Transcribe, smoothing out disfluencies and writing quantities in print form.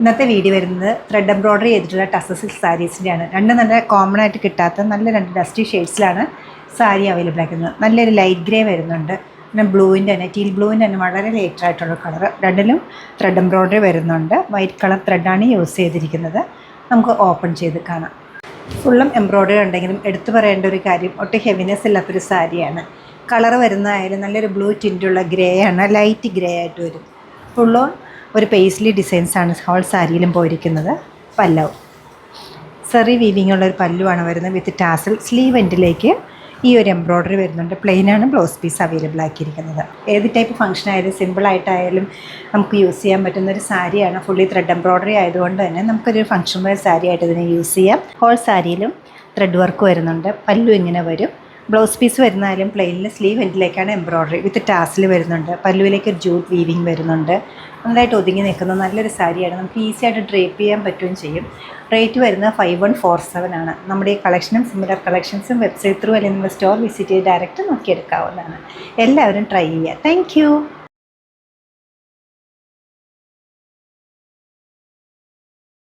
ഇന്നത്തെ വീഡിയോ വരുന്നത് thread embroidery ചെയ്തിട്ടുള്ള ടസർ സിൽക്ക് സാരീസിൻ്റെയാണ്. രണ്ട് നല്ല കോമൺ ആയിട്ട് കിട്ടാത്ത നല്ല രണ്ട് ഡസ്റ്റി ഷെയ്ഡ്സിലാണ് സാരി അവൈലബിൾ ആക്കുന്നത്. നല്ലൊരു ലൈറ്റ് ഗ്രേ വരുന്നുണ്ട്, പിന്നെ ബ്ലൂവിൻ്റെ തന്നെ ടീൽ ബ്ലൂവിൻ്റെ തന്നെ വളരെ ലേറ്റർ ആയിട്ടുള്ള കളർ. രണ്ടിലും ത്രെഡ് എംബ്രോയ്ഡറി വരുന്നുണ്ട്. വൈറ്റ് കളർ ത്രെഡാണ് യൂസ് ചെയ്തിരിക്കുന്നത്. നമുക്ക് ഓപ്പൺ ചെയ്ത് കാണാം. ഫുള്ളും എംബ്രോയ്ഡറി ഉണ്ടെങ്കിലും എടുത്തു പറയേണ്ട ഒരു കാര്യം, ഒട്ടും ഹെവിനെസ് ഇല്ലാത്തൊരു സാരിയാണ്. കളർ വരുന്നതായാലും നല്ലൊരു ബ്ലൂ ടിൻ്റുള്ള ഗ്രേ ആണ്, ലൈറ്റ് ഗ്രേ ആയിട്ട് വരും. ഫുള്ളോൺ ഒരു പേസ്ലി ഡിസൈൻസാണ് ഹോൾ സാരിയിലും പോയിരിക്കുന്നത്. പല്ലവ് സെറി വീവിങ് ഉള്ളൊരു പല്ലുവാണ് വരുന്നത് വിത്ത് ടാസൽ. സ്ലീവ് എൻഡിലേക്ക് ഈ ഒരു എംബ്രോയ്ഡറി വരുന്നുണ്ട്. പ്ലെയിനാണ് ബ്ലൗസ് പീസ് അവൈലബിൾ ആക്കിയിരിക്കുന്നത്. ഏത് ടൈപ്പ് ഫംഗ്ഷൻ ആയാലും സിമ്പിളായിട്ടായാലും നമുക്ക് യൂസ് ചെയ്യാൻ പറ്റുന്നൊരു സാരിയാണ്. ഫുള്ളി ത്രെഡ് എംബ്രോയ്ഡറി ആയതുകൊണ്ട് തന്നെ നമുക്കൊരു ഫംഗ്ഷൻ വെയർ സാരി ആയിട്ട് ഇതിനെ യൂസ് ചെയ്യാം. ഹോൾ സാരിയിലും ത്രെഡ് വർക്ക് വരുന്നുണ്ട്. പല്ലു ഇങ്ങനെ വരും. ബ്ലൗസ് പീസ് വരുന്നാലും പ്ലെയിനിൽ സ്ലീവ് എൻഡിലേക്കാണ് എംബ്രോയ്ഡറി വിത്ത് ടാസിൽ വരുന്നുണ്ട്. പല്ലുവിലേക്ക് ഒരു ജൂട്ട് വീവിങ് വരുന്നുണ്ട്. നന്നായിട്ട് ഒതുങ്ങി നിൽക്കുന്ന നല്ലൊരു സാരിയാണ്. നമുക്ക് ഈസി ആയിട്ട് ഡ്രേപ്പ് ചെയ്യാൻ പറ്റുകയും ചെയ്യും. റേറ്റ് വരുന്നത് 5147 ആണ്. നമ്മുടെ ഈ കളക്ഷനും സിമിലർ കളക്ഷൻസും വെബ്സൈറ്റ് ത്രൂ അല്ലെങ്കിൽ നമ്മുടെ സ്റ്റോർ വിസിറ്റ് ചെയ്ത് ഡയറക്റ്റ് നോക്കിയെടുക്കാവുന്നതാണ്. എല്ലാവരും ട്രൈ ചെയ്യുക. താങ്ക്